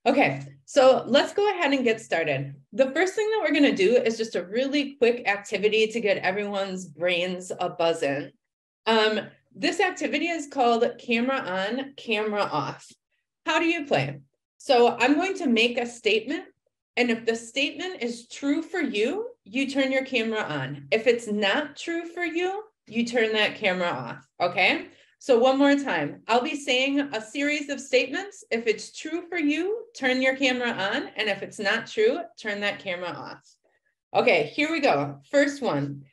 Okay, so let's go ahead and get started. The first thing that we're going to do is just a really quick activity to get everyone's brains a-buzzing. This activity is called camera on, camera off. How do you play? So I'm going to make a statement, and if the statement is true for you, you turn your camera on. If it's not true for you, you turn that camera off, okay? So one more time, I'll be saying a series of statements. If it's true for you, turn your camera on. And if it's not true, turn that camera off. Okay, here we go. First one.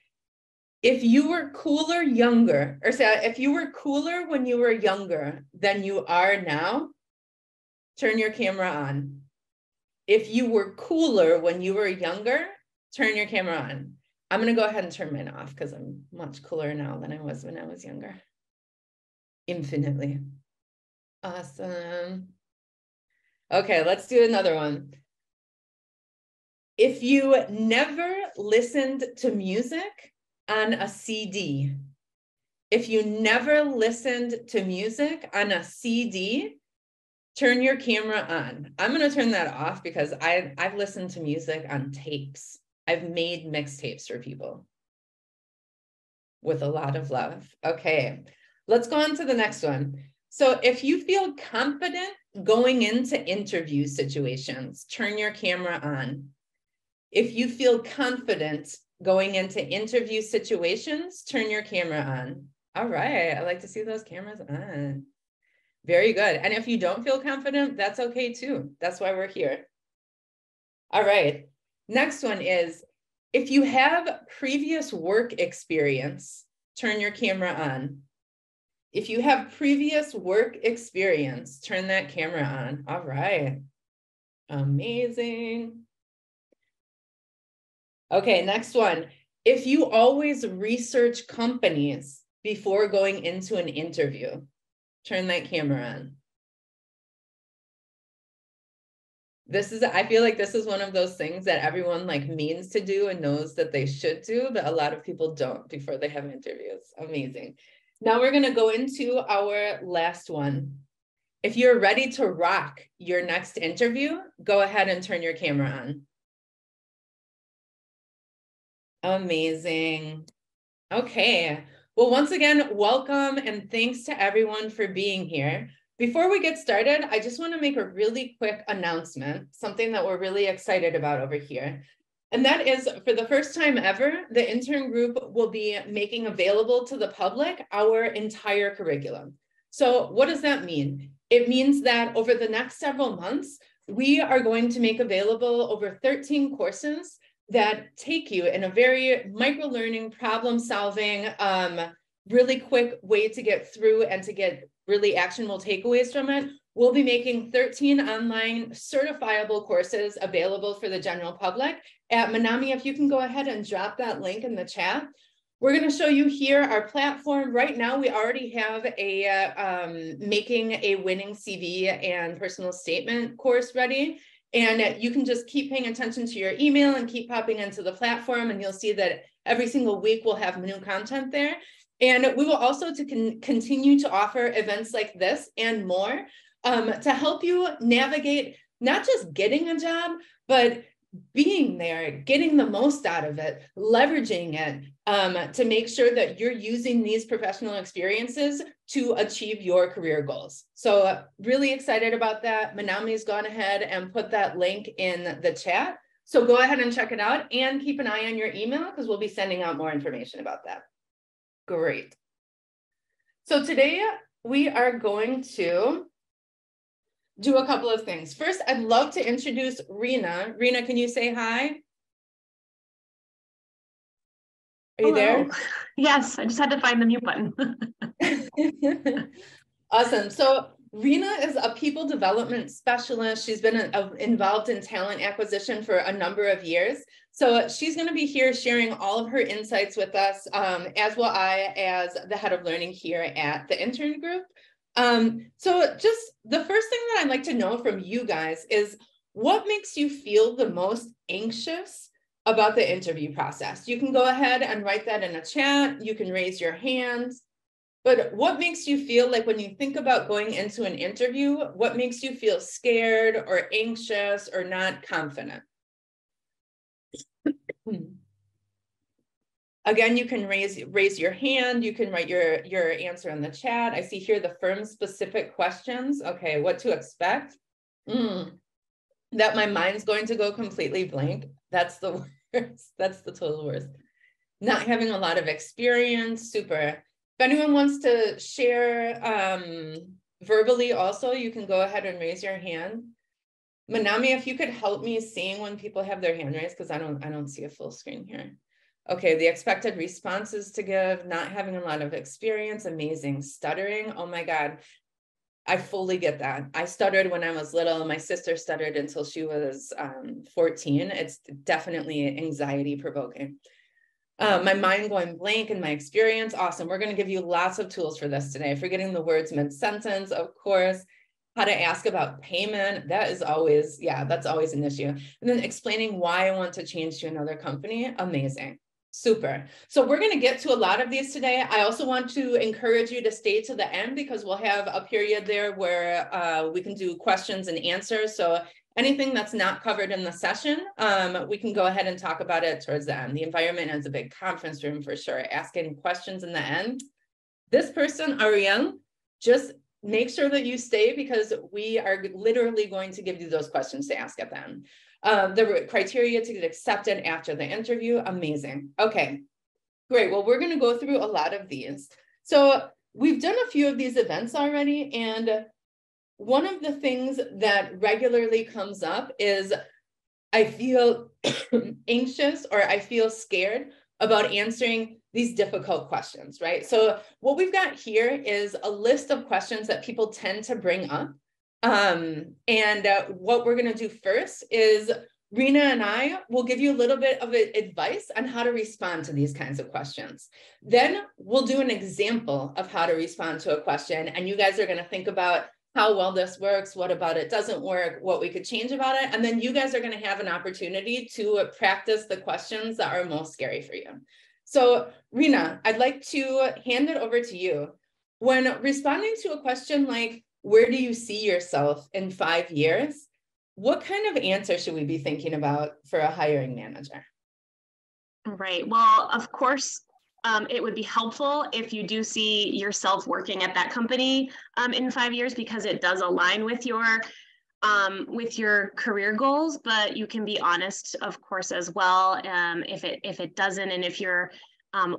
If you were cooler younger, or say, if you were cooler when you were younger than you are now, turn your camera on. If you were cooler when you were younger, turn your camera on. I'm going to go ahead and turn mine off because I'm much cooler now than I was when I was younger. Infinitely. Awesome. Okay, let's do another one. If you never listened to music on a CD, if you never listened to music on a CD, turn your camera on. I'm going to turn that off because I've listened to music on tapes. I've made mixtapes for people with a lot of love. Okay, let's go on to the next one. So if you feel confident going into interview situations, turn your camera on. If you feel confident going into interview situations, turn your camera on. All right, I like to see those cameras on. Very good. And if you don't feel confident, that's okay too. That's why we're here. All right, next one is, if you have previous work experience, turn your camera on. If you have previous work experience, turn that camera on. All right. Amazing. Okay, next one. If you always research companies before going into an interview, turn that camera on. I feel like this is one of those things that everyone like means to do and knows that they should do, but a lot of people don't before they have interviews. Amazing. Now we're going to go into our last one. If you're ready to rock your next interview, go ahead and turn your camera on. Amazing. Okay. Well, once again, welcome and thanks to everyone for being here. Before we get started, I just want to make a really quick announcement, something that we're really excited about over here. And that is, for the first time ever, the intern group will be making available to the public our entire curriculum. So what does that mean? It means that over the next several months, we are going to make available over 13 courses that take you in a very micro-learning, problem-solving, really quick way to get through and to get really actionable takeaways from it. We'll be making 13 online certifiable courses available for the general public. At Manami, if you can go ahead and drop that link in the chat. We're going to show you here our platform. Right now, we already have a making a winning CV and personal statement course ready. And you can just keep paying attention to your email and keep popping into the platform, and you'll see that every single week we'll have new content there. And we will also continue to offer events like this and more to help you navigate not just getting a job, but being there, getting the most out of it, leveraging it to make sure that you're using these professional experiences to achieve your career goals. So really excited about that. Manami's gone ahead and put that link in the chat. So go ahead and check it out and keep an eye on your email because we'll be sending out more information about that. Great. So today we are going to do a couple of things. First, I'd love to introduce Rena. Rena, can you say hi? Are you there? Yes, I just had to find the mute button. Awesome. So Rena is a people development specialist. She's been involved in talent acquisition for a number of years. So she's going to be here sharing all of her insights with us, as will I, as the head of learning here at the intern group. So just the first thing that I'd like to know from you guys is, what makes you feel the most anxious about the interview process? You can go ahead and write that in a chat. You can raise your hand. But what makes you feel like when you think about going into an interview, what makes you feel scared or anxious or not confident? Again, you can raise your hand. You can write your answer in the chat. I see here the firm specific questions. Okay, what to expect? That my mind's going to go completely blank. That's the worst. That's the total worst. Not having a lot of experience, super. If anyone wants to share verbally also, you can go ahead and raise your hand. Manami, if you could help me seeing when people have their hand raised, because I don't see a full screen here. Okay, the expected responses to give, not having a lot of experience, amazing. Stuttering, oh my God. I fully get that. I stuttered when I was little. My sister stuttered until she was 14. It's definitely anxiety provoking. My mind going blank in my experience. Awesome. We're going to give you lots of tools for this today. Forgetting the words mid-sentence, of course. How to ask about payment. That is always, that's always an issue. And then explaining why I want to change to another company. Amazing. Super. So we're going to get to a lot of these today. I also want to encourage you to stay to the end because we'll have a period there where we can do questions and answers. So anything that's not covered in the session, we can go ahead and talk about it towards the end. The environment is a big conference room for sure. Asking questions in the end. This person, Ariel, just make sure that you stay because we are literally going to give you those questions to ask at the end. The criteria to get accepted after the interview, amazing. Okay, great. Well, we're going to go through a lot of these. So we've done a few of these events already, and one of the things that regularly comes up is I feel anxious or I feel scared about answering these difficult questions, right? So what we've got here is a list of questions that people tend to bring up. What we're going to do first is Rena and I will give you a little bit of advice on how to respond to these kinds of questions. Then we'll do an example of how to respond to a question. And you guys are going to think about how well this works, what about it doesn't work, what we could change about it. And then you guys are going to have an opportunity to practice the questions that are most scary for you. So Rena, I'd like to hand it over to you. When responding to a question like, where do you see yourself in 5 years? What kind of answer should we be thinking about for a hiring manager? Right. Well, of course, it would be helpful if you do see yourself working at that company in 5 years because it does align with your career goals. But you can be honest, of course, as well. If it doesn't, and if you're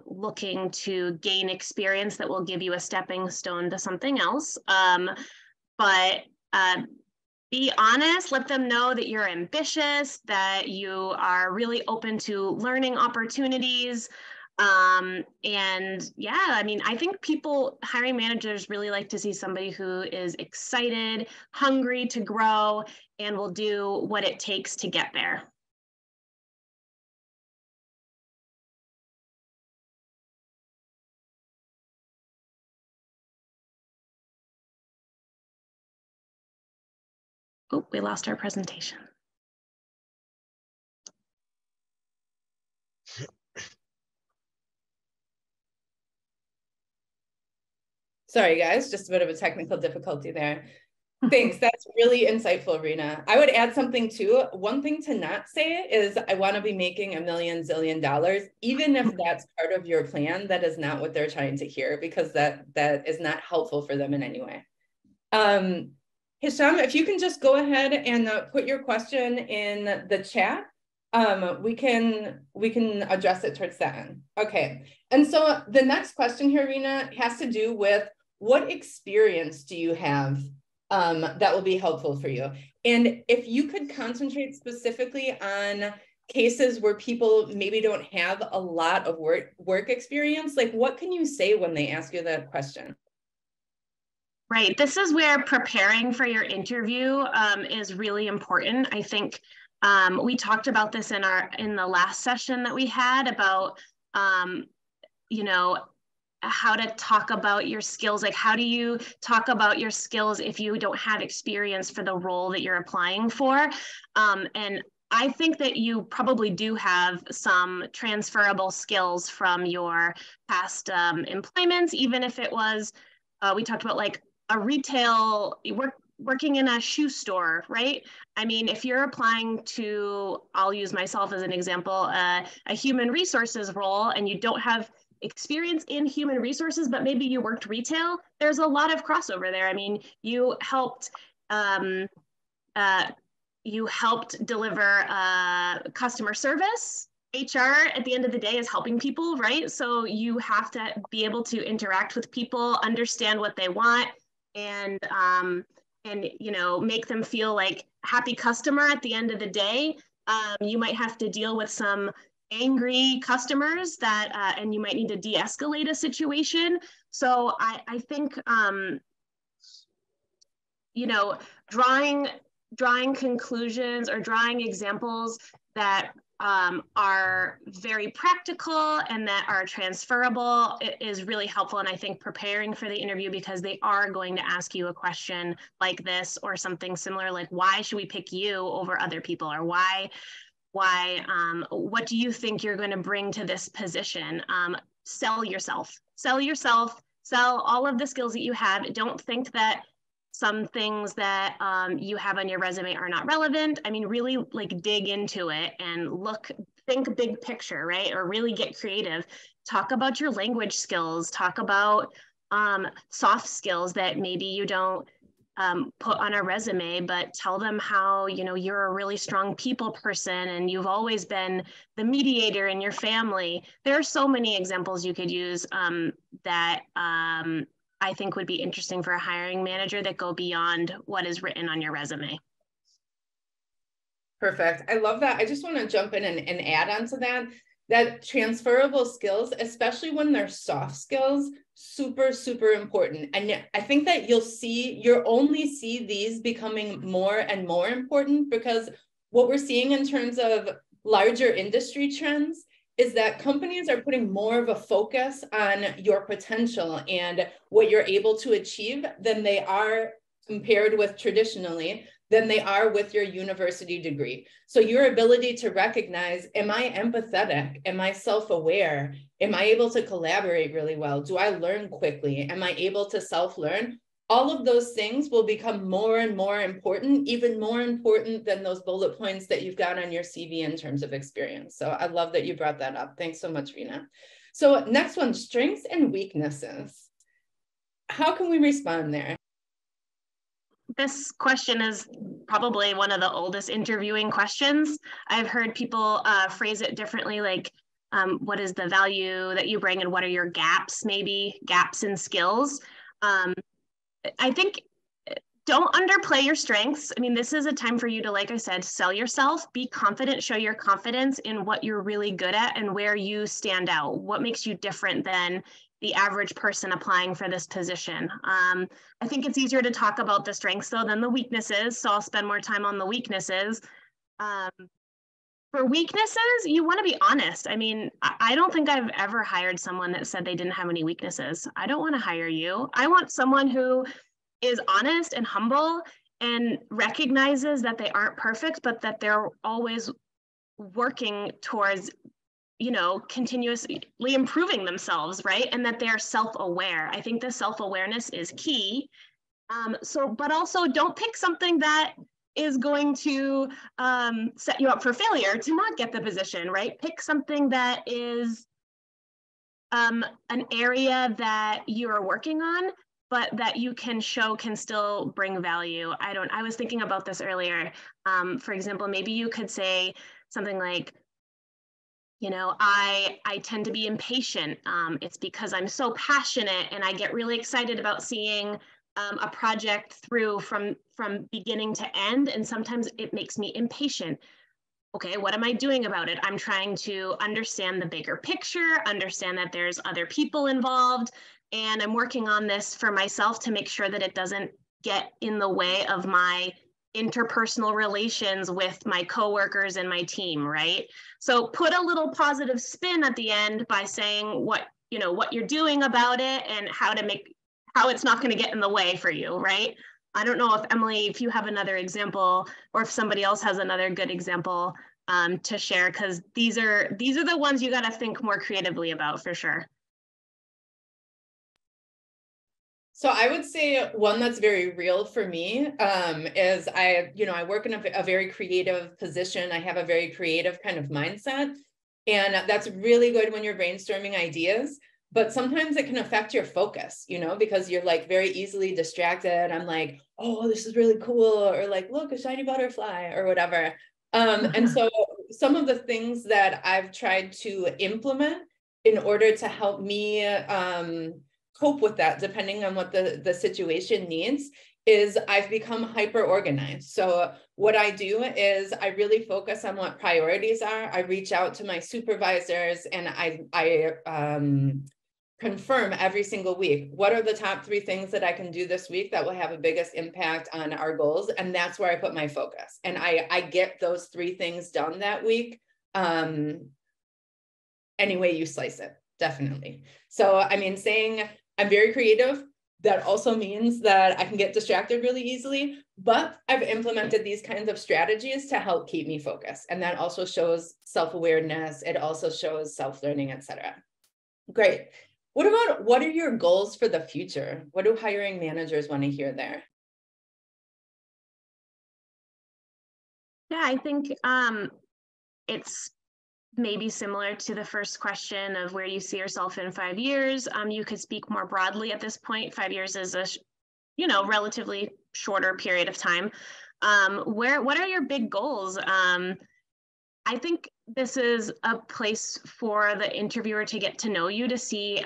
looking to gain experience that will give you a stepping stone to something else. But be honest, let them know that you're ambitious, that you are really open to learning opportunities. And yeah, I mean, I think hiring managers really like to see somebody who is excited, hungry to grow, and will do what it takes to get there. Oh, we lost our presentation. Sorry, guys, just a bit of a technical difficulty there. Thanks, that's really insightful, Rena. I would add something too. One thing to not say is I want to be making $1 million zillion, even if that's part of your plan. That is not what they're trying to hear because that is not helpful for them in any way. Hisham, if you can just go ahead and put your question in the chat, we can address it towards the end. Okay, and so the next question here, Rena, has to do with what experience do you have that will be helpful for you? And if you could concentrate specifically on cases where people maybe don't have a lot of work experience, like what can you say when they ask you that question? Right. This is where preparing for your interview is really important. I think we talked about this in the last session that we had about, how to talk about your skills. Like, how do you talk about your skills if you don't have experience for the role that you're applying for? And I think that you probably do have some transferable skills from your past employments, even if it was, we talked about like a retail, working in a shoe store, right? I mean, if you're applying to, I'll use myself as an example, a human resources role, and you don't have experience in human resources, but maybe you worked retail, there's a lot of crossover there. I mean, um, uh, you helped deliver customer service. HR at the end of the day is helping people, right? So you have to be able to interact with people, understand what they want, and you know, make them feel like happy customer at the end of the day. You might have to deal with some angry customers that, and you might need to de-escalate a situation. So I think, you know, drawing conclusions or drawing examples that are very practical and that are transferable is really helpful. And I think preparing for the interview, because they are going to ask you a question like this or something similar, like, why should we pick you over other people? Or why, what do you think you're going to bring to this position? Sell yourself, sell all of the skills that you have. Don't think that some things that you have on your resume are not relevant. I mean, really like dig into it and think big picture, right? Or really get creative. Talk about your language skills, talk about soft skills that maybe you don't put on a resume, but tell them how, you know, you're a really strong people person and you've always been the mediator in your family. There are so many examples you could use that I think would be interesting for a hiring manager that go beyond what is written on your resume. Perfect. I love that. I just want to jump in and add on to that transferable skills, especially when they're soft skills, super, super important. And I think that you'll only see these becoming more and more important, because what we're seeing in terms of larger industry trends is that companies are putting more of a focus on your potential and what you're able to achieve than they are compared with traditionally, than they are with your university degree. So your ability to recognize, am I empathetic? Am I self-aware? Am I able to collaborate really well? Do I learn quickly? Am I able to self-learn? All of those things will become more and more important, even more important than those bullet points that you've got on your CV in terms of experience. So I love that you brought that up. Thanks so much, Rena. So next one, strengths and weaknesses. How can we respond there? This question is probably one of the oldest interviewing questions. I've heard people phrase it differently, like, what is the value that you bring and what are your gaps, maybe gaps in skills? I think don't underplay your strengths. I mean, this is a time for you to, like I said, sell yourself, be confident, show your confidence in what you're really good at and where you stand out. What makes you different than the average person applying for this position? I think it's easier to talk about the strengths though than the weaknesses. So I'll spend more time on the weaknesses. For weaknesses, you want to be honest. I mean, I don't think I've ever hired someone that said they didn't have any weaknesses. I don't want to hire you. I want someone who is honest and humble and recognizes that they aren't perfect, but that they're always working towards, you know, continuously improving themselves, right? And that they're self-aware. I think the self-awareness is key. But also don't pick something that is going to set you up for failure to not get the position, right? Pick something that is an area that you're working on, but that you can show can still bring value. I was thinking about this earlier. For example, maybe you could say something like, you know, I tend to be impatient. It's because I'm so passionate and I get really excited about seeing a project through from beginning to end. And sometimes it makes me impatient. Okay, what am I doing about it? I'm trying to understand the bigger picture, understand that there's other people involved, and I'm working on this for myself to make sure that it doesn't get in the way of my interpersonal relations with my coworkers and my team, right? So put a little positive spin at the end by saying what you're doing about it and how it's not going to get in the way for you, right? I don't know if Emily, if you have another example, or if somebody else has another good example to share, because these are the ones you got to think more creatively about for sure. So I would say one that's very real for me is I work in a very creative position. I have a very creative kind of mindset, and that's really good when you're brainstorming ideas. But sometimes it can affect your focus, because you're like very easily distracted. I'm like, oh, this is really cool, or like, look, a shiny butterfly, or whatever. And so some of the things that I've tried to implement in order to help me cope with that, depending on what the situation needs, is I've become hyper organized. So what I do is I really focus on what priorities are. I reach out to my supervisors and I confirm every single week, what are the top 3 things that I can do this week that will have a biggest impact on our goals? And that's where I put my focus. And I get those 3 things done that week. Any way you slice it, definitely. So, I mean, saying I'm very creative, that also means that I can get distracted really easily, but I've implemented these kinds of strategies to help keep me focused. And that also shows self-awareness. It also shows self-learning, etc. Great. What are your goals for the future? What do hiring managers want to hear there? Yeah, I think it's maybe similar to the first question of where you see yourself in 5 years. You could speak more broadly at this point. 5 years is a relatively shorter period of time. What are your big goals? I think this is a place for the interviewer to get to know you, to see,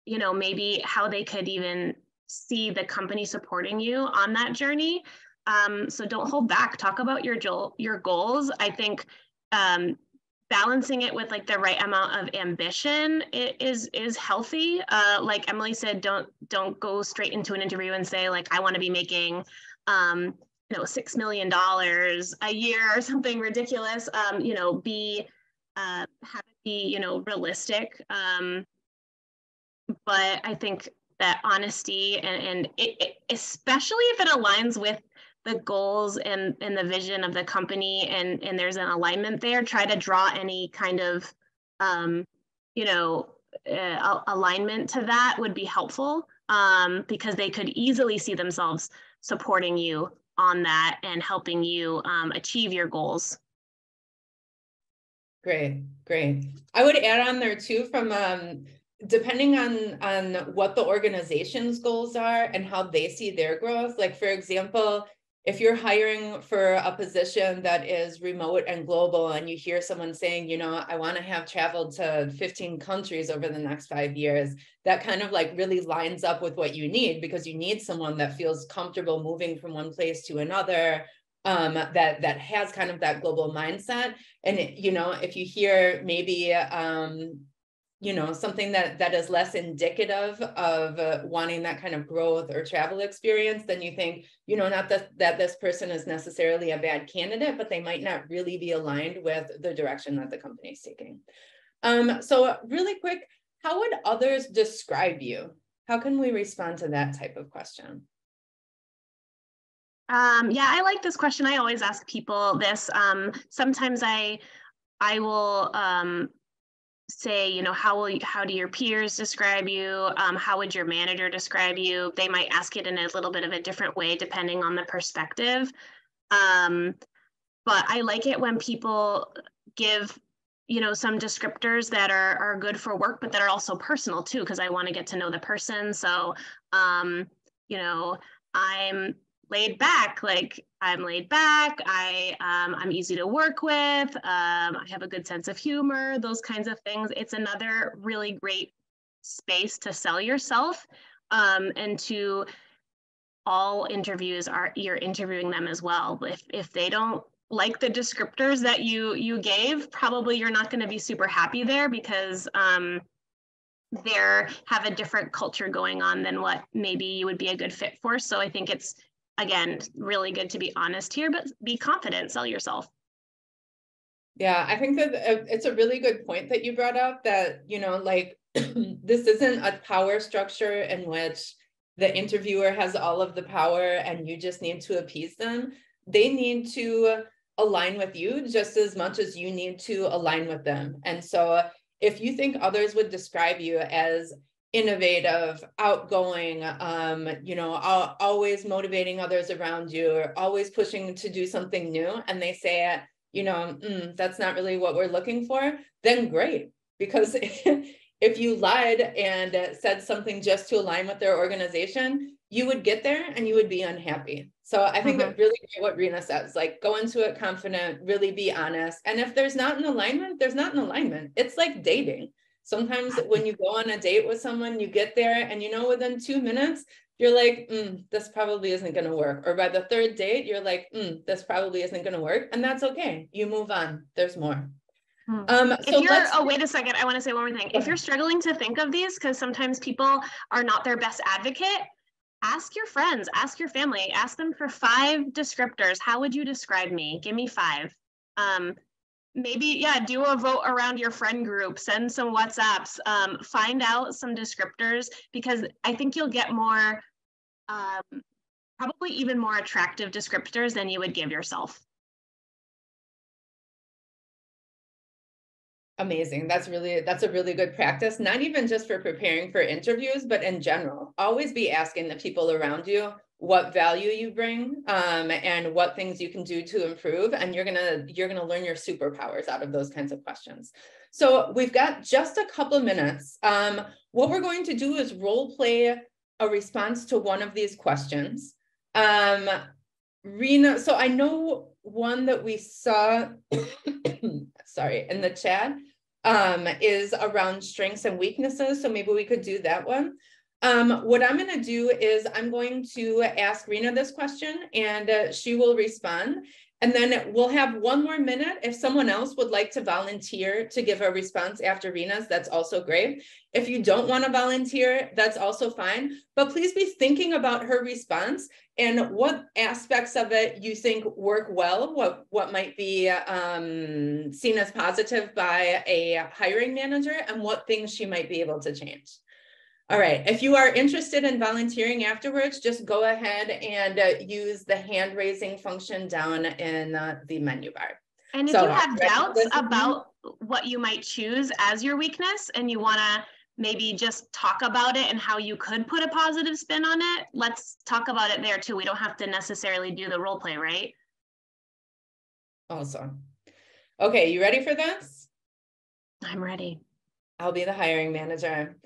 maybe how they could even see the company supporting you on that journey. So don't hold back. Talk about your goals. I think balancing it with like the right amount of ambition is healthy. Like Emily said, don't go straight into an interview and say like, I want to be making $6 million a year or something ridiculous. Have it be realistic. But I think that honesty and especially if it aligns with the goals and the vision of the company and there's an alignment there, try to draw any kind of alignment to that would be helpful, because they could easily see themselves supporting you on that and helping you achieve your goals. Great. I would add on there too, from depending on what the organization's goals are and how they see their growth. Like, for example, if you're hiring for a position that is remote and global and you hear someone saying, I want to have traveled to 15 countries over the next 5 years, that kind of like really lines up with what you need, because you need someone that feels comfortable moving from one place to another, that has kind of that global mindset. And, if you hear maybe, something that is less indicative of wanting that kind of growth or travel experience, then you think, not that this person is necessarily a bad candidate, but they might not really be aligned with the direction that the company is taking. So really quick, how would others describe you? How can we respond to that type of question? Yeah, I like this question. I always ask people this. Sometimes I will say, how do your peers describe you? How would your manager describe you? They might ask it in a little bit of a different way depending on the perspective. But I like it when people give, some descriptors that are good for work, but that are also personal too, because I want to get to know the person. So, I'm laid back, I'm easy to work with, I have a good sense of humor, those kinds of things. It's another really great space to sell yourself, and to all interviews you're interviewing them as well. If they don't like the descriptors that you gave, probably you're not going to be super happy there, because they have a different culture going on than what maybe you would be a good fit for. So I think it's, again, really good to be honest here, but be confident, sell yourself. Yeah, I think that it's a really good point that you brought up, that, this isn't a power structure in which, the interviewer has all of the power and you just need to appease them. They need to align with you just as much as you need to align with them. And so if you think others would describe you as innovative, outgoing, always motivating others around you, or always pushing to do something new, and they say, that's not really what we're looking for, then great. Because if you lied and said something just to align with their organization, you would get there and you would be unhappy. So I think that really great what Rena says, like go into it confident, really be honest. And if there's not an alignment, there's not an alignment. It's like dating. Sometimes when you go on a date with someone, you get there and within 2 minutes, you're like, this probably isn't going to work. Or by the third date, you're like, this probably isn't going to work. And that's okay. You move on. There's more. Wait a second. I want to say one more thing. If you're struggling to think of these, because sometimes people are not their best advocate, ask your friends, ask your family, ask them for 5 descriptors. How would you describe me? Give me 5. Maybe, do a vote around your friend group, send some WhatsApps, find out some descriptors, because I think you'll get more, probably even more attractive descriptors than you would give yourself. Amazing. That's a really good practice, not even just for preparing for interviews, but in general. Always be asking the people around you what value you bring, and what things you can do to improve. And you're gonna learn your superpowers out of those kinds of questions. So we've got just a couple minutes. What we're going to do is role play a response to one of these questions. Rena, so I know one that we saw, sorry, in the chat, is around strengths and weaknesses. So maybe we could do that one. What I'm going to do is I'm going to ask Rena this question and she will respond. And then we'll have 1 more minute. If someone else would like to volunteer to give a response after Rena's, that's also great. If you don't want to volunteer, that's also fine. But please be thinking about her response and what aspects of it you think work well, what might be seen as positive by a hiring manager, and what things she might be able to change. All right, if you are interested in volunteering afterwards, just go ahead and use the hand raising function down in the menu bar. And if you have doubts about what you might choose as your weakness and you want to maybe just talk about it and how you could put a positive spin on it, let's talk about it there too. We don't have to necessarily do the role play, right? Awesome. Okay, you ready for this? I'm ready. I'll be the hiring manager.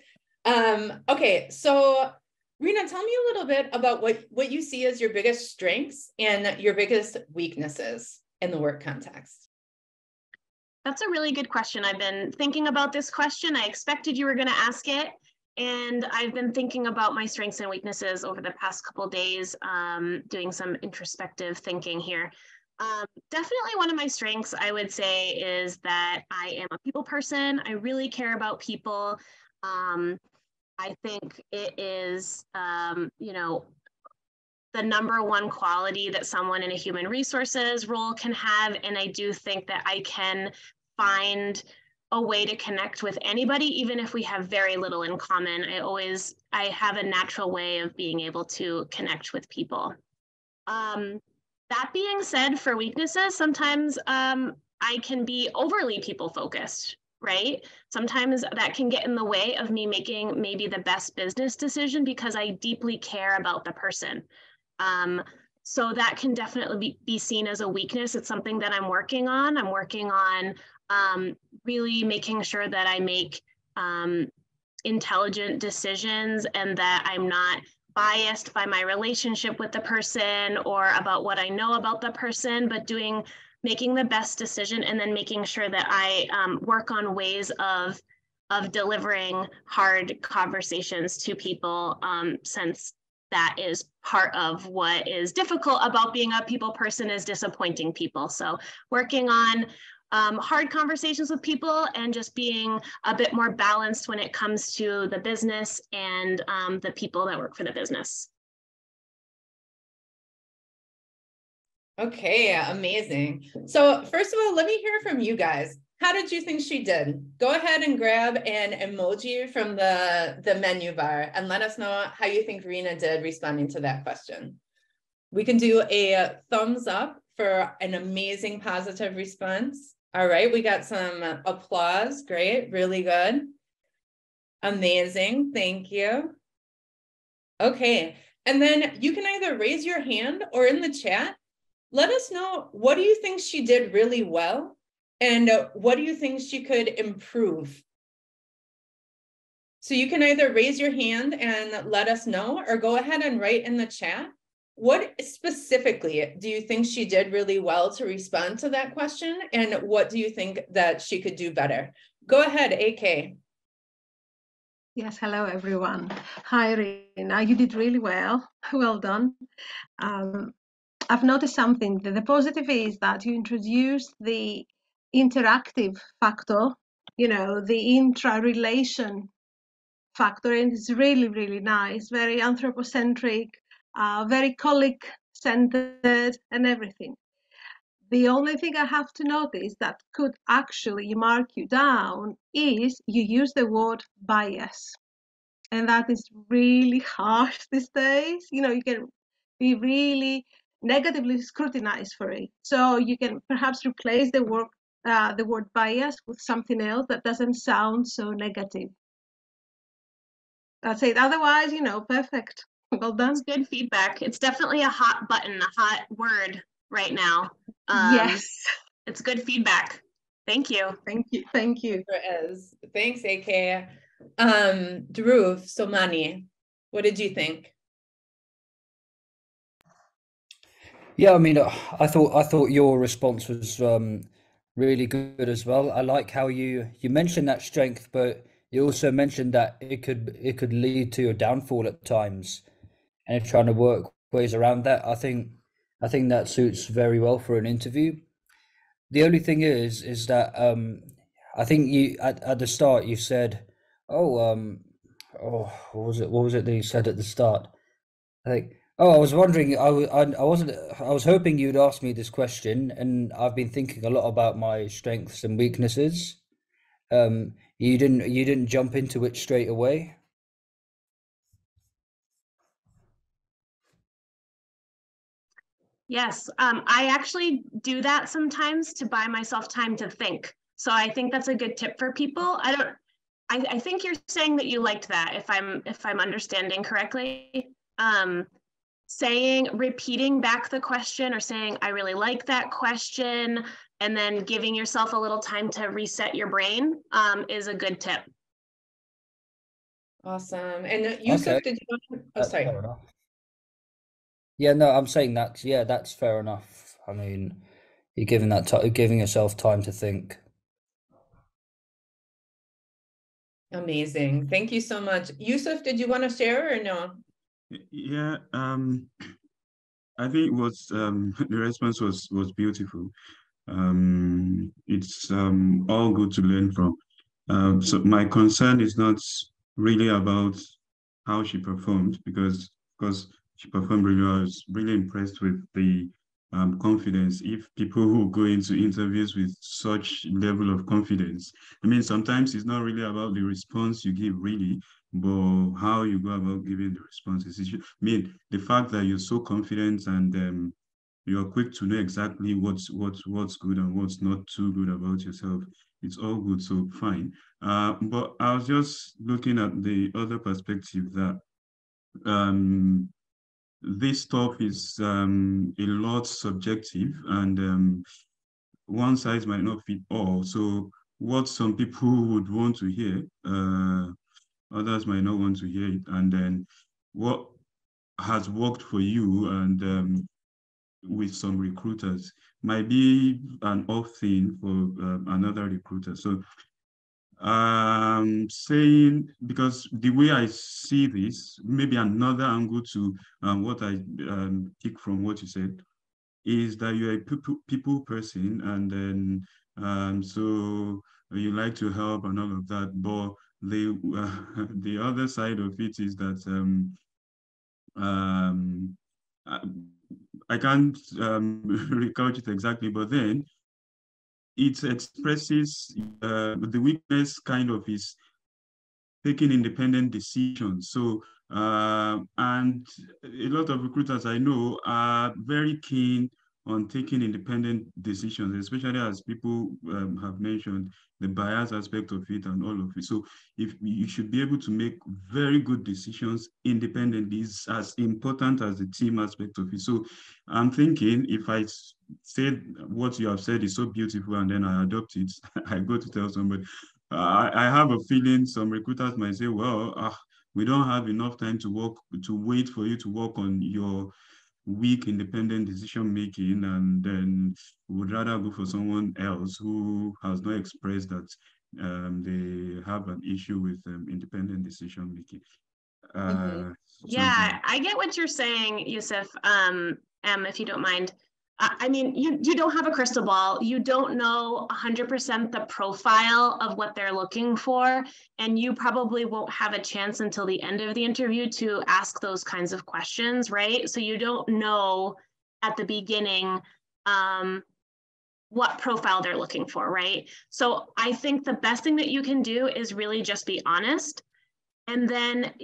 Okay, so Rena, tell me a little bit about what you see as your biggest strengths and your biggest weaknesses in the work context. That's a really good question. I've been thinking about this question. I expected you were going to ask it, and I've been thinking about my strengths and weaknesses over the past couple of days, doing some introspective thinking here. Definitely one of my strengths, I would say, is that I am a people person. I really care about people. I think it is, the number one quality that someone in a human resources role can have. And I do think that I can find a way to connect with anybody, even if we have very little in common. I have a natural way of being able to connect with people. That being said, for weaknesses, sometimes I can be overly people focused. Right? Sometimes that can get in the way of me making maybe the best business decision because I deeply care about the person. So that can definitely be seen as a weakness. It's something that I'm working on. I'm working on really making sure that I make intelligent decisions and that I'm not biased by my relationship with the person or about what I know about the person, but making the best decision and then making sure that I work on ways of delivering hard conversations to people, since that is part of what is difficult about being a people person, is disappointing people. So working on hard conversations with people and just being a bit more balanced when it comes to the business and the people that work for the business. Okay, amazing. So first of all, let me hear from you guys. how did you think she did? Go ahead and grab an emoji from the menu bar and let us know how you think Rena did responding to that question. We can do a thumbs up for an amazing positive response. All right, we got some applause. Great, really good. Amazing, thank you. Okay, and then you can either raise your hand or in the chat, let us know, what do you think she did really well? And what do you think she could improve? So you can either raise your hand and let us know, or go ahead and write in the chat. What specifically do you think she did really well to respond to that question? And what do you think that she could do better? Go ahead, AK. Yes, hello everyone. Hi Rena, you did really well. Well done. I've noticed something. The positive is that you introduced the interactive factor, you know, the intra-relation factor, and it's really, really nice, very anthropocentric, very colleague-centered and everything. The only thing I have to notice that could actually mark you down is you use the word bias. And that is really harsh these days. You know, you can be really negatively scrutinized for it. So you can perhaps replace the word bias with something else that doesn't sound so negative. That's it. Otherwise, you know, perfect. Well done. It's good feedback. It's definitely a hot button, a hot word right now. Yes. It's good feedback. Thank you. Thank you. Thank you. There is. Thanks, AK. Dhruv, Somani, what did you think? Yeah, I mean, I thought your response was really good as well. I like how you mentioned that strength, but you also mentioned that it could lead to a downfall at times, and trying to work ways around that. I think that suits very well for an interview. The only thing is that I think you at the start you said, oh what was it that you said at the start? I think, oh, I was wondering, I wasn't, I was hoping you'd ask me this question, and I've been thinking a lot about my strengths and weaknesses. You didn't jump into it straight away. Yes, I actually do that sometimes to buy myself time to think. So I think that's a good tip for people. I think you're saying that you liked that, if I'm understanding correctly. Repeating back the question, or saying, I really like that question, and then giving yourself a little time to reset your brain is a good tip. Awesome. And Yusuf, Okay. did you want to, That's sorry. fair enough. Yeah, no, I'm saying that. Yeah, that's fair enough. I mean, you're giving yourself time to think. Amazing. Thank you so much. Yusuf, did you want to share or no? Yeah, I think the response was beautiful. It's all good to learn from. So my concern is not really about how she performed, because she performed really well. I was really impressed with the confidence. If people who go into interviews with such level of confidence, I mean, sometimes it's not really about the response you give, really, but how you go about giving the responses. I mean, the fact that you're so confident and you're quick to know exactly what's good and what's not too good about yourself. It's all good, so fine. But I was just looking at the other perspective that this stuff is a lot subjective, and one size might not fit all. So what some people would want to hear, others might not want to hear it. And then what has worked for you and with some recruiters might be an off thing for another recruiter. So saying, because the way I see this, maybe another angle to what I pick from what you said is that you're a people person, and then so you like to help and all of that. But the other side of it is that I can't recount it exactly, but then it expresses the weakness kind of is taking independent decisions. So, and a lot of recruiters I know are very keen on taking independent decisions, especially as people have mentioned the bias aspect of it and all of it. So if you should be able to make very good decisions independently is as important as the team aspect of it. So I'm thinking if I said what you have said is so beautiful and then I adopt it, I go to tell somebody, I have a feeling some recruiters might say, well, we don't have enough time to wait for you to work on your weak independent decision making, and then would rather go for someone else who has not expressed that they have an issue with independent decision making. Yeah, I get what you're saying, Yusuf. If you don't mind. I mean, you don't have a crystal ball. You don't know 100% the profile of what they're looking for, and you probably won't have a chance until the end of the interview to ask those kinds of questions, right? So you don't know at the beginning what profile they're looking for, right? So I think the best thing that you can do is really just be honest, and then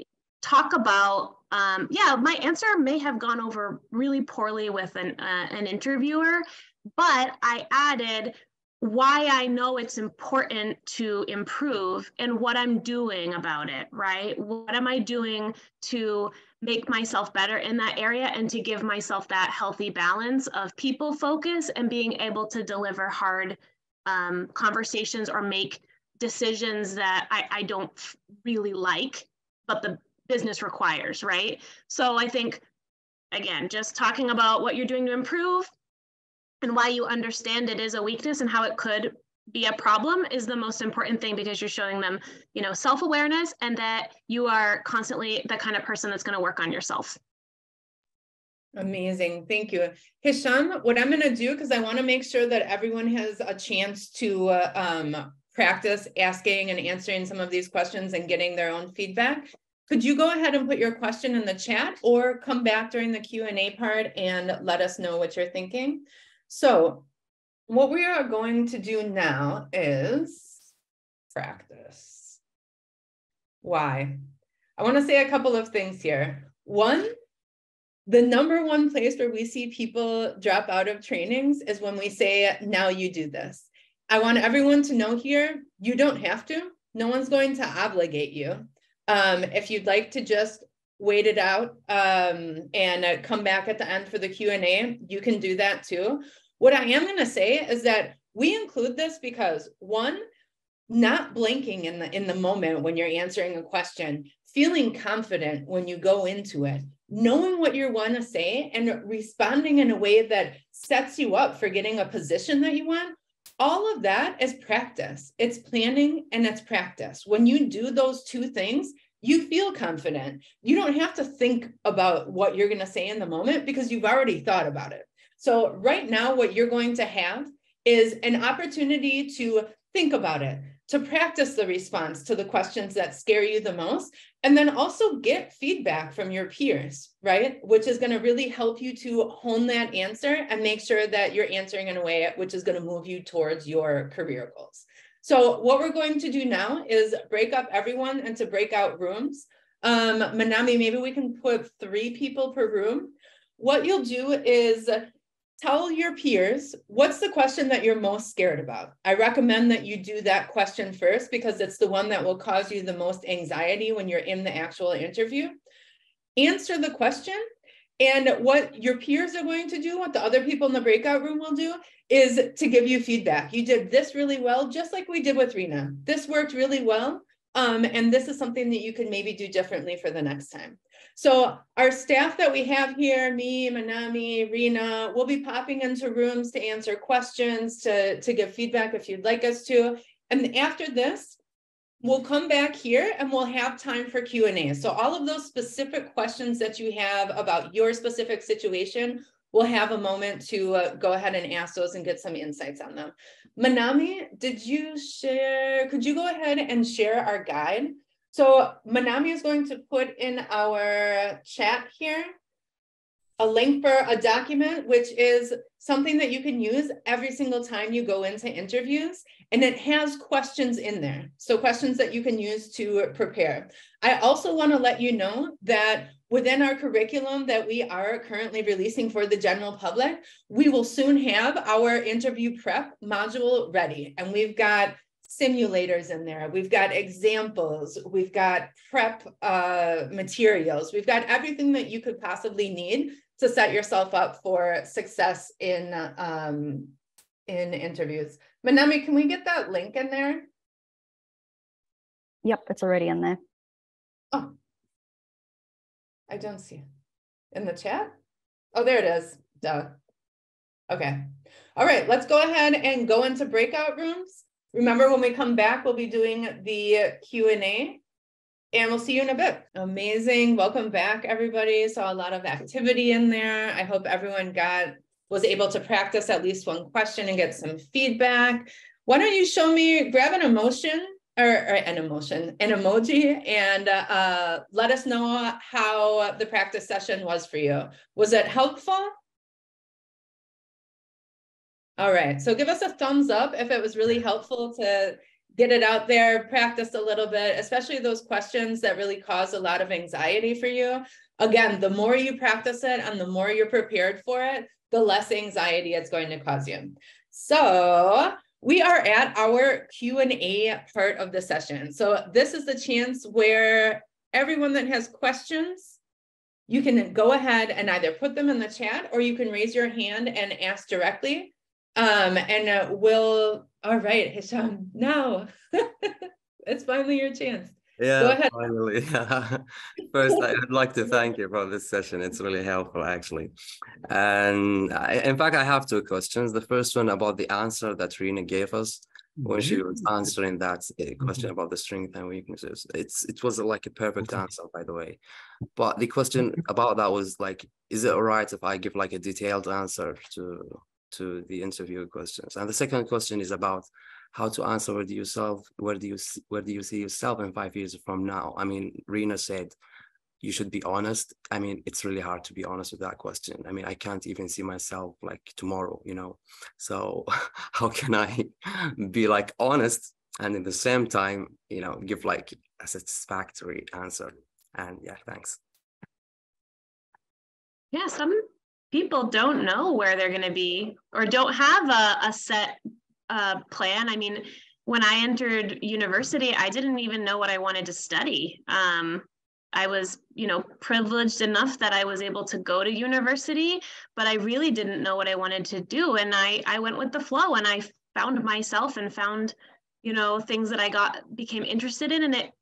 talk about, my answer may have gone over really poorly with an interviewer, but I added why I know it's important to improve and what I'm doing about it, right? What am I doing to make myself better in that area and to give myself that healthy balance of people focus and being able to deliver hard conversations or make decisions that I don't really like, but the business requires, right? So I think, again, just talking about what you're doing to improve and why you understand it is a weakness and how it could be a problem is the most important thing, because you're showing them, self-awareness and that you are constantly the kind of person that's going to work on yourself. Amazing. Thank you. Hisham, what I'm going to do, because I want to make sure that everyone has a chance to practice asking and answering some of these questions and getting their own feedback. Could you go ahead and put your question in the chat or come back during the Q&A part and let us know what you're thinking? So what we are going to do now is practice. Why? I want to say a couple of things here. One, the number one place where we see people drop out of trainings is when we say, now you do this. I want everyone to know here, you don't have to. No one's going to obligate you. If you'd like to just wait it out and come back at the end for the Q&A, you can do that too. What I am going to say is that we include this because, one, not blanking in the moment when you're answering a question, feeling confident when you go into it, knowing what you want to say and responding in a way that sets you up for getting a position that you want. All of that is practice. It's planning and it's practice. When you do those two things, you feel confident. You don't have to think about what you're going to say in the moment because you've already thought about it. So right now, what you're going to have is an opportunity to think about it, to practice the response to the questions that scare you the most, and then also get feedback from your peers, right? Which is going to really help you to hone that answer and make sure that you're answering in a way which is going to move you towards your career goals. So what we're going to do now is break up everyone into breakout rooms. Manami, maybe we can put 3 people per room. What you'll do is tell your peers, what's the question that you're most scared about? I recommend that you do that question first because it's the one that will cause you the most anxiety when you're in the actual interview. Answer the question, and what your peers are going to do, what the other people in the breakout room will do, is to give you feedback. You did this really well, just like we did with Rena. This worked really well, and this is something that you could maybe do differently for the next time. So our staff that we have here, me, Manami, Rena, will be popping into rooms to answer questions, to give feedback if you'd like us to. And after this, we'll come back here and we'll have time for Q&A. So all of those specific questions that you have about your specific situation, we'll have a moment to go ahead and ask those and get some insights on them. Manami, could you go ahead and share our guide? So Manami is going to put in our chat here a link for a document, which is something that you can use every single time you go into interviews. And it has questions in there. So questions that you can use to prepare. I also want to let you know that within our curriculum that we are currently releasing for the general public, we will soon have our interview prep module ready. And we've got simulators in there. We've got examples. We've got prep materials. We've got everything that you could possibly need to set yourself up for success in interviews. Manami, can we get that link in there? Yep, it's already in there. Oh, I don't see it. In the chat? Oh, there it is. Duh. Okay. All right, let's go ahead and go into breakout rooms. Remember, when we come back, we'll be doing the Q&A, and we'll see you in a bit. Amazing. Welcome back, everybody. Saw a lot of activity in there. I hope everyone was able to practice at least one question and get some feedback. Why don't you show me, grab an emotion, or an emoji, and let us know how the practice session was for you. Was it helpful? All right, so give us a thumbs up if it was really helpful to get it out there, practice a little bit, especially those questions that really cause a lot of anxiety for you. Again, the more you practice it and the more you're prepared for it, the less anxiety it's going to cause you. So we are at our Q&A part of the session. So this is the chance where everyone that has questions, you can go ahead and either put them in the chat or you can raise your hand and ask directly. All right, Hisham, now it's finally your chance. Yeah, go ahead. Finally. First, I'd like to thank you for this session. It's really helpful, actually. And in fact, I have two questions. The first one about the answer that Rina gave us when she was answering that question about the strengths and weaknesses. It was like a perfect answer, by the way. But the question about that was like, is it all right if I give like a detailed answer to the interview questions? And the second question is about how to answer where do you see yourself in 5 years from now? I mean, Rina said you should be honest. I mean, it's really hard to be honest with that question. I mean, I can't even see myself like tomorrow, you know? So how can I be like honest and at the same time, you know, give like a satisfactory answer? And yeah, thanks. Yeah, some people don't know where they're going to be or don't have a set plan. I mean, when I entered university, I didn't even know what I wanted to study. I was, you know, privileged enough that I was able to go to university, but I really didn't know what I wanted to do. And I went with the flow and I found myself and found, you know, things that I became interested in, and it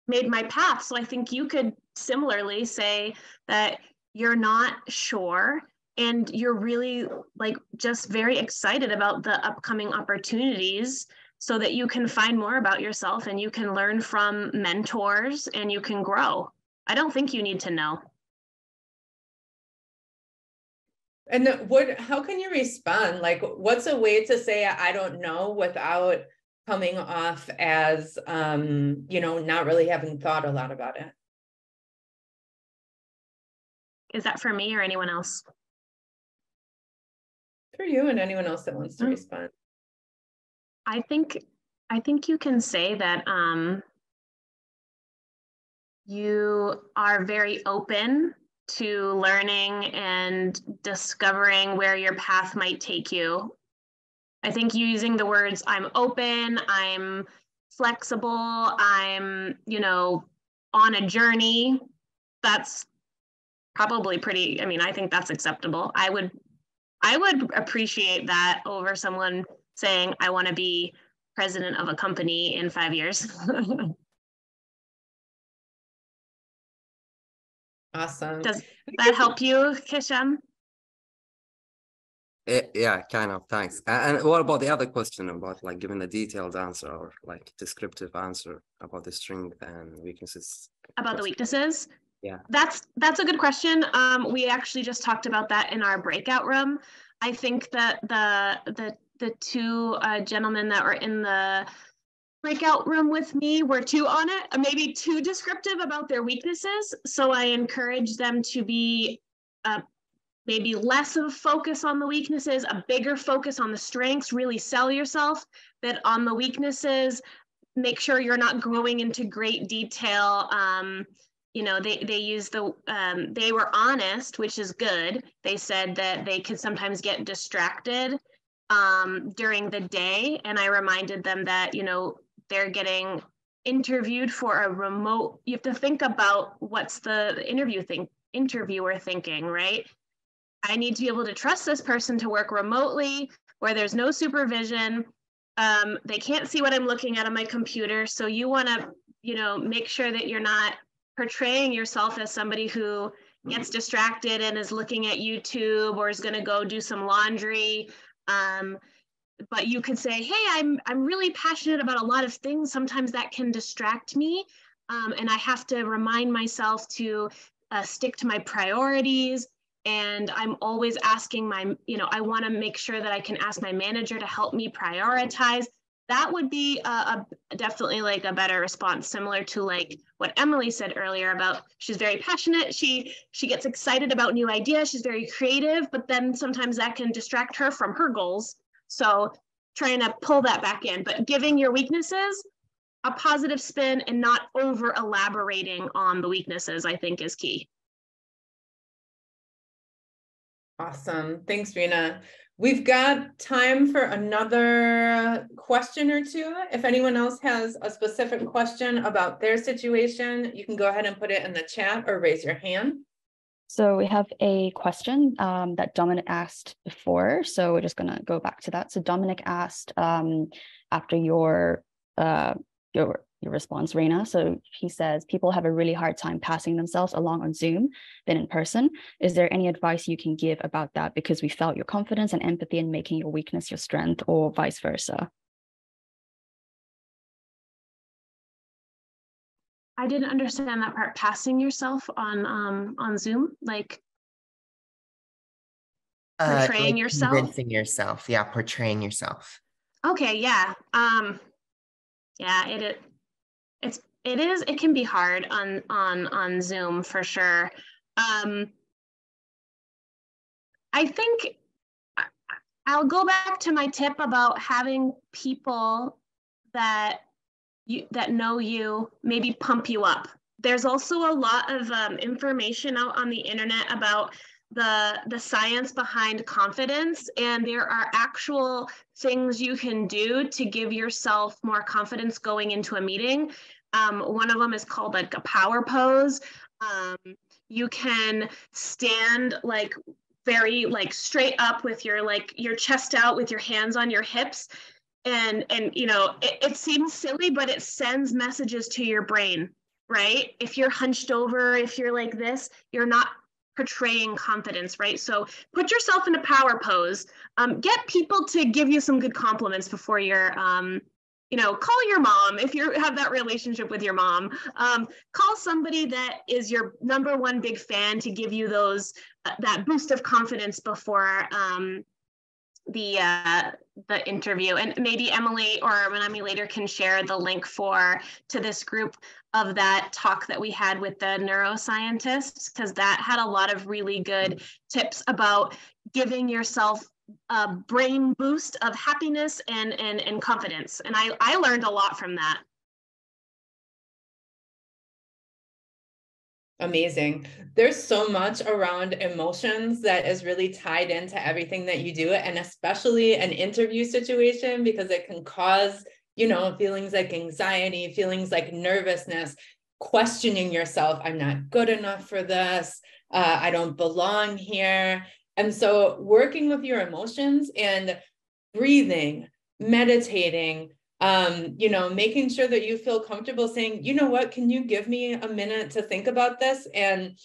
made my path. So I think you could similarly say that you're not sure and you're really like just very excited about the upcoming opportunities so that you can find more about yourself and you can learn from mentors and you can grow. I don't think you need to know. And how can you respond? Like, what's a way to say, I don't know, without coming off as, you know, not really having thought a lot about it? Is that for me or anyone else? For you and anyone else that wants to respond. I think you can say that you are very open to learning and discovering where your path might take you. I think using the words, I'm open, I'm flexible, I'm, you know, on a journey, that's probably pretty, I mean, I think that's acceptable. I would appreciate that over someone saying, I want to be president of a company in 5 years. Awesome. Does that help you, Hisham? Yeah, kind of, thanks. And what about the other question about like giving a detailed answer or like descriptive answer about the strength and weaknesses? About the weaknesses? Yeah. That's a good question. We actually just talked about that in our breakout room. I think that the two gentlemen that were in the breakout room with me were too on it, maybe too descriptive about their weaknesses. So I encourage them to be maybe less of a focus on the weaknesses, a bigger focus on the strengths, really sell yourself, but on the weaknesses, make sure you're not going into great detail. You know, they use the, they were honest, which is good. They said that they could sometimes get distracted during the day. And I reminded them that, you know, they're getting interviewed for a remote, you have to think about what's the interviewer thinking, right? I need to be able to trust this person to work remotely where there's no supervision. They can't see what I'm looking at on my computer. So you want to, you know, make sure that you're not portraying yourself as somebody who gets distracted and is looking at YouTube or is going to go do some laundry. But you could say, hey, I'm really passionate about a lot of things. Sometimes that can distract me. And I have to remind myself to stick to my priorities. And I'm always asking you know, I want to make sure that I can ask my manager to help me prioritize. That would be definitely like a better response, similar to like what Emily said earlier about she's very passionate. She gets excited about new ideas. She's very creative, but then sometimes that can distract her from her goals. So trying to pull that back in, but giving your weaknesses a positive spin and not over elaborating on the weaknesses, I think is key. Awesome. Thanks, Rena. We've got time for another question or two. If anyone else has a specific question about their situation, you can go ahead and put it in the chat or raise your hand. So we have a question that Dominic asked before. So we're just going to go back to that. So Dominic asked after your response, Rena. So he says, people have a really hard time passing themselves along on Zoom than in person. Is there any advice you can give about that? Because we felt your confidence and empathy in making your weakness your strength, or vice versa. I didn't understand that part. Passing yourself on Zoom, like portraying like yourself, convincing yourself. Yeah, portraying yourself. Okay, yeah, yeah. It can be hard on Zoom for sure. I think I'll go back to my tip about having people that know you maybe pump you up. There's also a lot of information out on the internet about the science behind confidence, and there are actual things you can do to give yourself more confidence going into a meeting. One of them is called like a power pose. You can stand like very like straight up with your chest out with your hands on your hips. And you know, it seems silly, but it sends messages to your brain, right? If you're hunched over, if you're like this, you're not portraying confidence, right? So put yourself in a power pose. Get people to give you some good compliments before you're, you know, call your mom if you have that relationship with your mom. Call somebody that is your #1 big fan to give you those that boost of confidence before the interview. And maybe Emily or Manami later can share the link to this group of that talk that we had with the neuroscientists, because that had a lot of really good tips about giving yourself a brain boost of happiness and confidence. And I learned a lot from that. Amazing. There's so much around emotions that is really tied into everything that you do, and especially an interview situation, because it can cause, you know, feelings like anxiety, feelings like nervousness, questioning yourself. I'm not good enough for this. I don't belong here. And so working with your emotions and breathing, meditating, you know, making sure that you feel comfortable saying, you know what, can you give me a minute to think about this? And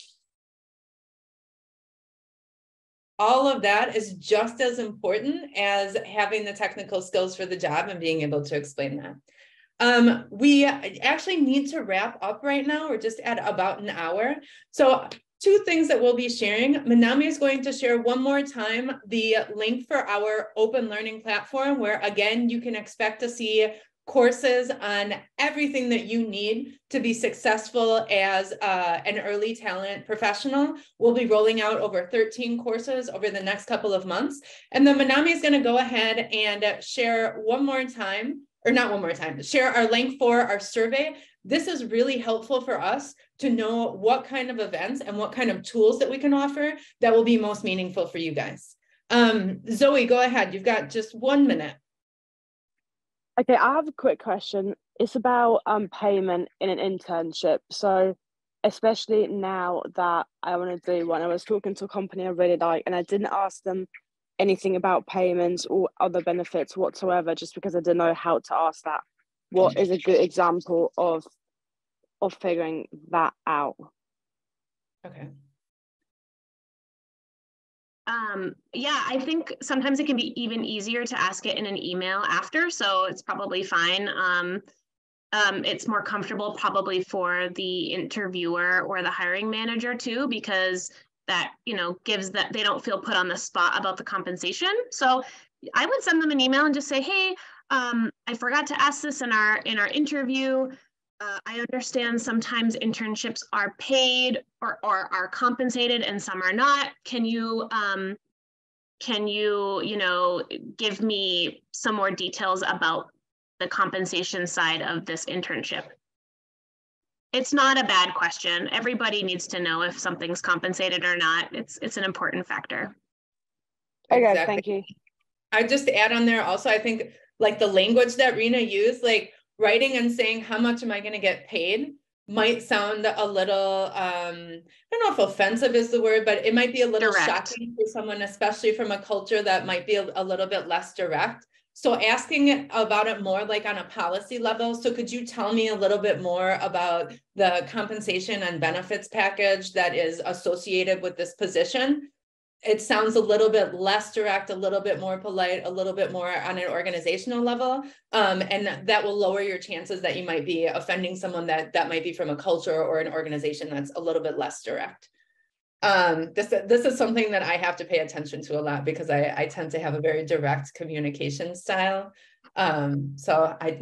all of that is just as important as having the technical skills for the job and being able to explain that. We actually need to wrap up right now. We're just at about an hour. So 2 things that we'll be sharing. Manami is going to share one more time the link for our open learning platform, where again, you can expect to see courses on everything that you need to be successful as an early talent professional. We'll be rolling out over 13 courses over the next couple of months. And then Manami is going to go ahead and share one more time, or not one more time, share our link for our survey. This is really helpful for us to know what kind of events and what kind of tools that we can offer that will be most meaningful for you guys. Zoe, go ahead. You've got just 1 minute. Okay, I have a quick question. It's about payment in an internship. So especially now that I want to do one, I was talking to a company I really like, and I didn't ask them anything about payments or other benefits whatsoever, just because I didn't know how to ask that. What is a good example of figuring that out? Okay. Yeah, I think sometimes it can be even easier to ask it in an email after, so it's probably fine. It's more comfortable probably for the interviewer or the hiring manager too, because that, you know, gives that they don't feel put on the spot about the compensation. So I would send them an email and just say, hey, I forgot to ask this in our interview. I understand sometimes internships are paid or are compensated and some are not. Can you, you know, give me some more details about the compensation side of this internship? It's not a bad question. Everybody needs to know if something's compensated or not. It's an important factor. Okay, Exactly. thank you. I just add on there also, I think like the language that Rena used, like writing and saying, how much am I going to get paid, might sound a little, I don't know if offensive is the word, but it might be a little Direct. shocking for someone, especially from a culture that might be a little bit less direct. So asking about it more like on a policy level. So could you tell me a little bit more about the compensation and benefits package that is associated with this position? It sounds a little bit less direct, a little bit more polite, a little bit more on an organizational level. And that will lower your chances that you might be offending someone that might be from a culture or an organization that's a little bit less direct. This is something that I have to pay attention to a lot because I tend to have a very direct communication style. So I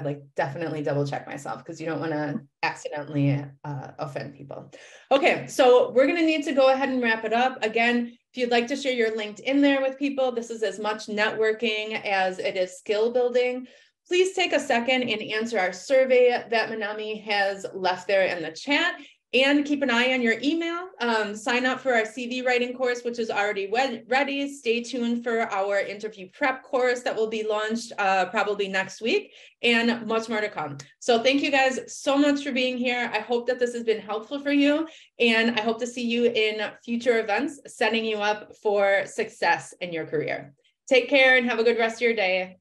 like definitely double check myself because you don't want to accidentally offend people. Okay, so we're gonna need to go ahead and wrap it up. Again, if you'd like to share your LinkedIn there with people, this is as much networking as it is skill building. Please take a second and answer our survey that Manami has left there in the chat. And keep an eye on your email. Sign up for our CV writing course, which is already ready. Stay tuned for our interview prep course that will be launched probably next week, and much more to come. So thank you guys so much for being here. I hope that this has been helpful for you, and I hope to see you in future events, setting you up for success in your career. Take care and have a good rest of your day.